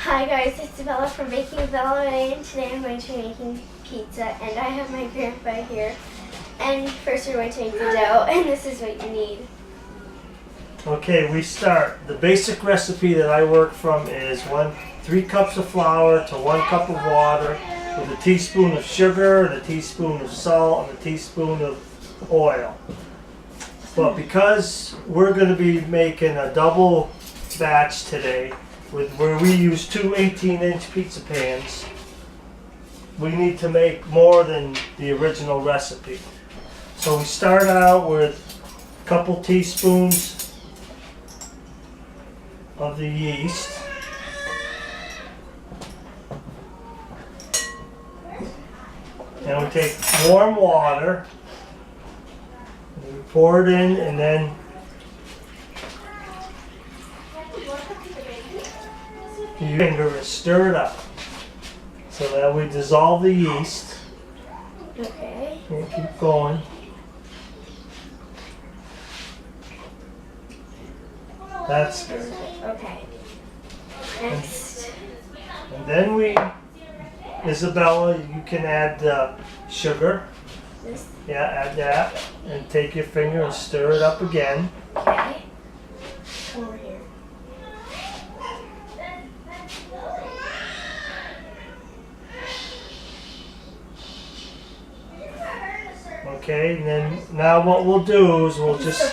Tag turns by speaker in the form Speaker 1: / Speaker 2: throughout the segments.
Speaker 1: Hi guys, it's Bella from Baking Bella, and today I'm going to be making pizza, and I have my grandpa here. And first we're going to make the dough, and this is what you need.
Speaker 2: Okay, we start. The basic recipe that I work from is 3 cups of flour to 1 cup of water with a teaspoon of sugar and a teaspoon of salt and a teaspoon of oil. But because we're going to be making a double batch today, where we use 2 18-inch pizza pans, we need to make more than the original recipe. So we start out with a couple teaspoons of the yeast. And we take warm water, and we pour it in, and then your finger and stir it up so that we dissolve the yeast.
Speaker 1: Okay.
Speaker 2: And keep going. That's good.
Speaker 1: Okay. Next.
Speaker 2: And then Isabella, you can add sugar.
Speaker 1: This.
Speaker 2: Yeah, add that. And take your finger and stir it up again.
Speaker 1: Okay. Over here.
Speaker 2: Okay, and then now what we'll do is we're just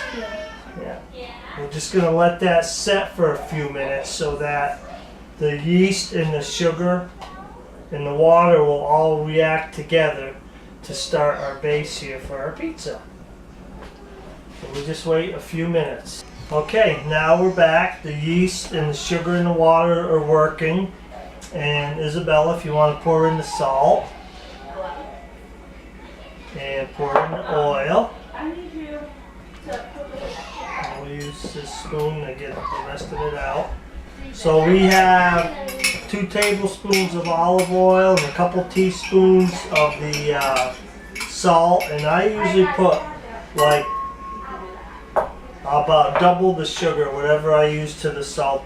Speaker 2: gonna let that set for a few minutes so that the yeast and the sugar and the water will all react together to start our base here for our pizza. So we just wait a few minutes. Okay, now we're back. The yeast and the sugar and the water are working. And Isabella, if you want to pour in the salt. And pour in the oil. And we'll use this spoon to get the rest of it out. So we have 2 tablespoons of olive oil and a couple teaspoons of the salt. And I usually put like about double the sugar, whatever I use to the salt,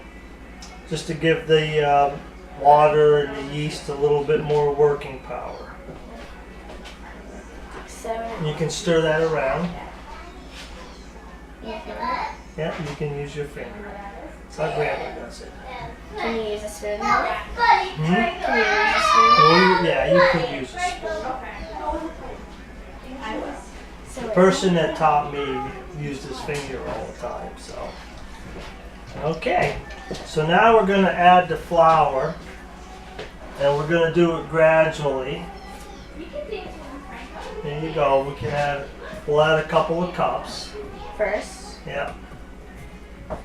Speaker 2: just to give the water and the yeast a little bit more working power. You can stir that around. Yeah, you can use your finger. That's how Grandma does it.
Speaker 1: Can you use a spoon?
Speaker 2: Hmm?
Speaker 1: Can you use a spoon?
Speaker 2: Well, yeah, you could use a spoon. The person that taught me used his finger all the time, so. Okay, so now we're going to add the flour, and we're going to do it gradually. There you go. We'll add a couple of cups.
Speaker 1: First?
Speaker 2: Yeah.
Speaker 1: Oh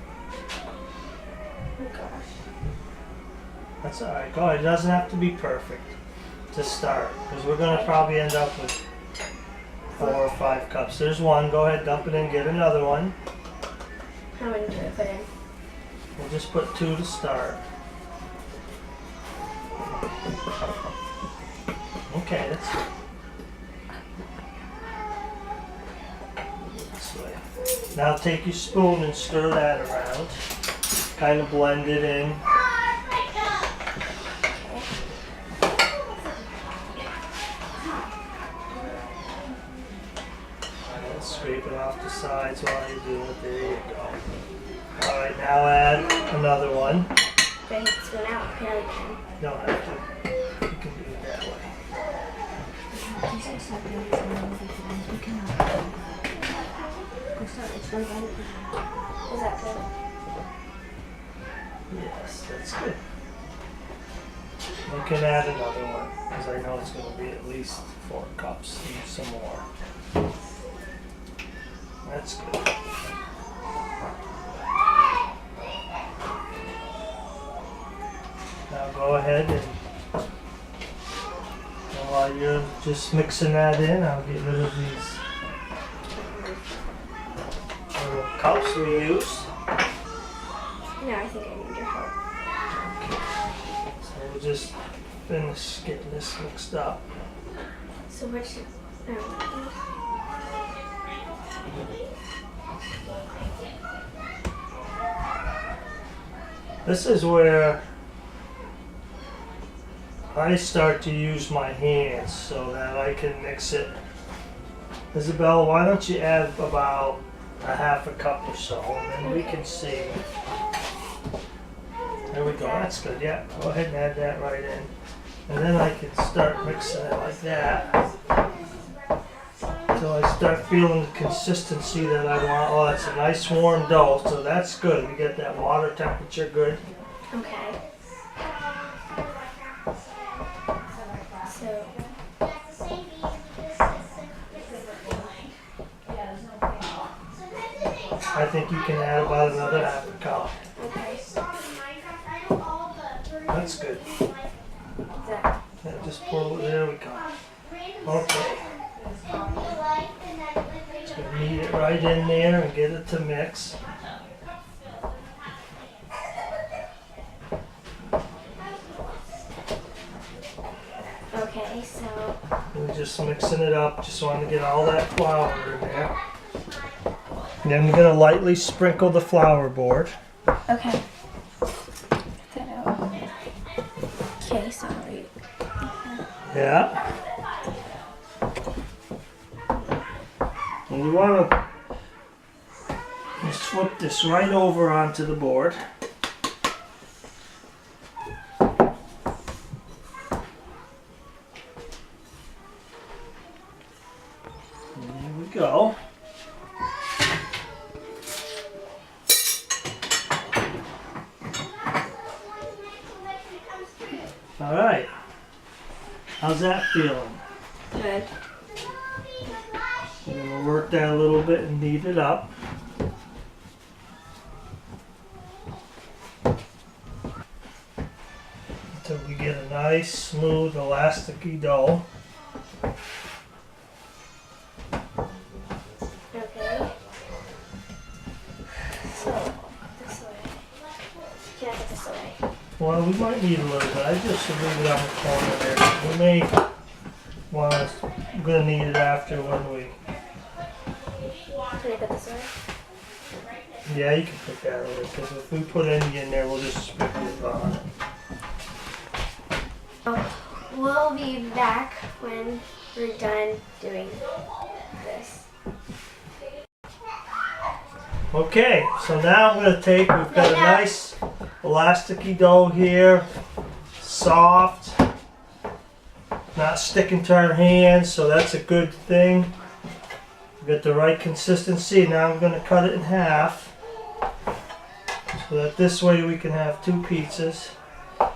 Speaker 1: gosh.
Speaker 2: That's alright. Go ahead. It doesn't have to be perfect to start, because we're going to probably end up with 4 or 5 cups. There's one. Go ahead, dump it in, get another one.
Speaker 1: How many do I put in?
Speaker 2: We'll just put 2 to start. Okay, that's good. Now take your spoon and stir that around. Kind of blend it in. And scrape it off the sides while you do it. There you go. Alright, now add another one.
Speaker 1: Do I need to spoon out? Here we can.
Speaker 2: You don't have to. You can do it that way.
Speaker 1: Is that good?
Speaker 2: Yes, that's good. You can add another one, because I know it's going to be at least 4 cups. Use some more. That's good. Now go ahead and while you're just mixing that in, I'll get rid of these little cups we used.
Speaker 1: No, I think I need your help.
Speaker 2: Okay. So we'll just finish getting this mixed up.
Speaker 1: So which?
Speaker 2: This is where I start to use my hands so that I can mix it. Isabella, why don't you add about a half a cup or so, and then we can see. There we go, that's good, yeah. Go ahead and add that right in. And then I can start mixing it like that. Until I start feeling the consistency that I want. Oh, that's a nice warm dough, so that's good. We get that water temperature good.
Speaker 1: Okay. So.
Speaker 2: I think you can add about another half a cup.
Speaker 1: Okay.
Speaker 2: That's good.
Speaker 1: That.
Speaker 2: Yeah, just pour it. There we go. Okay. Just gonna knead it right in there and get it to mix.
Speaker 1: Okay, so.
Speaker 2: We're just mixing it up. Just want to get all that flour in there. And then we're gonna lightly sprinkle the flour board.
Speaker 1: Okay. Okay, sorry.
Speaker 2: Yeah. And you want to just flip this right over onto the board. And there we go. All right. How's that feeling?
Speaker 1: Good.
Speaker 2: We're going to work that a little bit and knead it up. Until we get a nice, smooth, elasticy dough.
Speaker 1: Okay. So, this way. Can I put this away?
Speaker 2: Well, we might need a little bit. I just leave it on the corner there. We may want to, we're going to need it after when we...
Speaker 1: Can I put this away?
Speaker 2: Yeah, you can put that away, because if we put any in there, we'll just sprinkle it on it.
Speaker 1: We'll be back when we're done doing this.
Speaker 2: Okay, so now I'm going to take, we've got a nice elasticy dough here, soft, not sticking to our hands, so that's a good thing. We got the right consistency. Now I'm going to cut it in half, so that this way we can have two pizzas.
Speaker 1: Okay,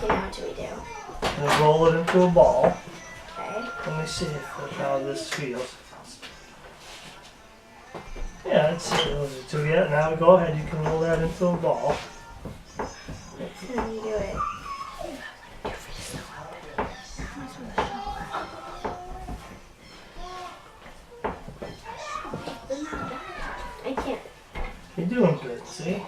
Speaker 1: now what do we do?
Speaker 2: And roll it into a ball.
Speaker 1: Okay.
Speaker 2: Let me see how this feels. Yeah, it's those are two yet. Now go ahead, you can roll that into a ball.
Speaker 1: How do you do it? I can't.
Speaker 2: You're doing good, see?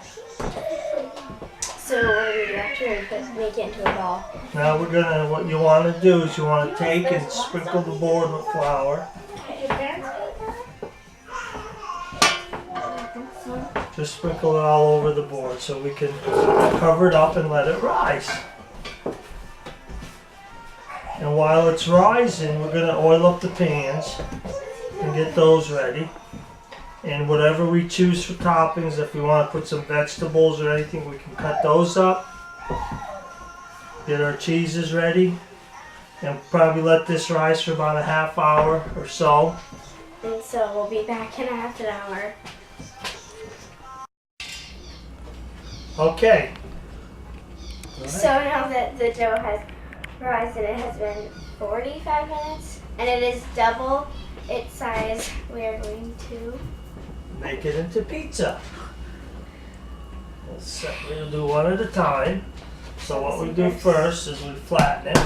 Speaker 1: So what do we do after we make it into a ball?
Speaker 2: Now we're gonna, what you want to do is you want to take and sprinkle the board with flour. Just sprinkle it all over the board so we can cover it up and let it rise. And while it's rising, we're gonna oil up the pans and get those ready. And whatever we choose for toppings, if we want to put some vegetables or anything, we can cut those up. Get our cheeses ready. And probably let this rise for about a half hour or so.
Speaker 1: And so we'll be back in half an hour.
Speaker 2: Okay.
Speaker 1: So now that the dough has risen, it has been 45 minutes, and it is double its size. We are going to
Speaker 2: make it into pizza. We'll do one at a time. So what we do first is we flatten it.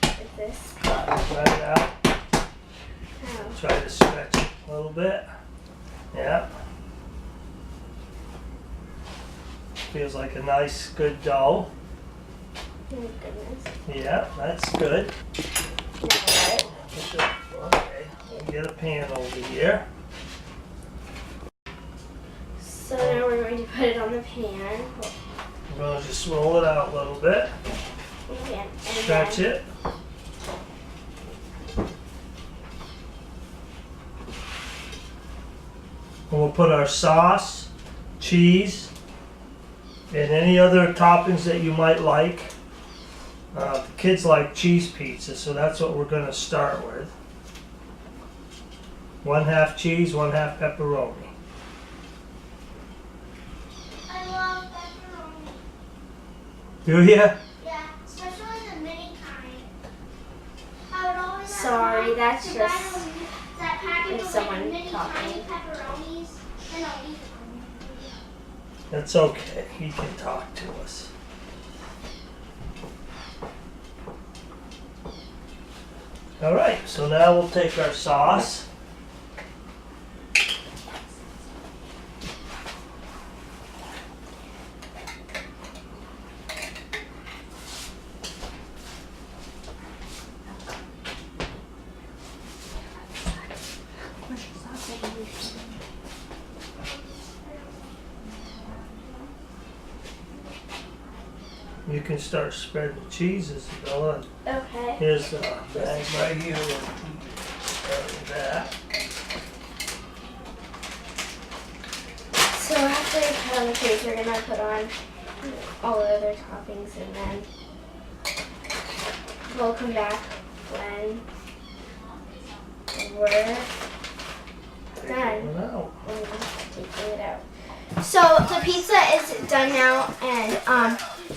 Speaker 1: Like this.
Speaker 2: Flatten it out.
Speaker 1: Oh.
Speaker 2: Try to stretch it a little bit. Yeah. Feels like a nice, good dough.
Speaker 1: Oh goodness.
Speaker 2: Yeah, that's good.
Speaker 1: Alright.
Speaker 2: Okay, we'll get a pan over here.
Speaker 1: So now we're going to put put it on the pan.
Speaker 2: I'm gonna just roll it out a little bit.
Speaker 1: And
Speaker 2: Stretch it. And we'll put our sauce, cheese, and any other toppings that you might like. The kids like cheese pizza, so that's what we're going to start with. 1/2 cheese, 1/2 pepperoni.
Speaker 1: I love pepperoni.
Speaker 2: Do you?
Speaker 1: Yeah, especially the mini kind. I would always
Speaker 3: Sorry, that's just
Speaker 1: that package
Speaker 3: if
Speaker 1: of
Speaker 3: someone
Speaker 1: mini
Speaker 3: talking.
Speaker 1: tiny pepperonis, and I'll eat them.
Speaker 2: That's okay. He can talk to us. All right, so now we'll take our sauce. You can start spreading the cheese, Isabella.
Speaker 1: Okay.
Speaker 2: Here's the bag right here. We'll start with that.
Speaker 1: So after you put on the cheese, you're gonna put on all the other toppings, and then we'll come back when we're done.
Speaker 2: Well,
Speaker 1: Taking it out. So the pizza is done now, and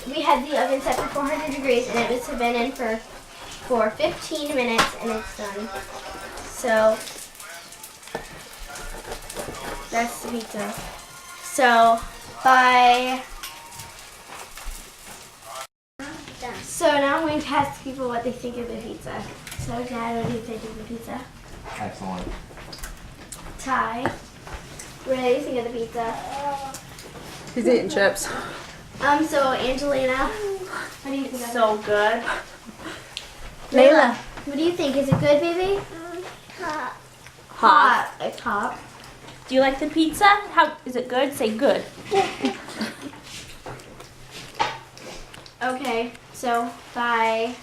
Speaker 1: we had the oven set for 400 degrees, and it was been in for 15 minutes, and it's done. So that's the pizza. So bye. So now I'm going to ask people what they think of the pizza. So Dad, what do you think of the pizza?
Speaker 4: Excellent.
Speaker 1: Ty, what do you think of the pizza?
Speaker 5: He's eating chips.
Speaker 1: So Angelina, what do you think of
Speaker 3: So good.
Speaker 1: Layla, what do you think? Is it good, baby?
Speaker 3: Hot.
Speaker 1: Like hot.
Speaker 3: Do you like the pizza? How is it good? Say good.
Speaker 1: Okay, so bye.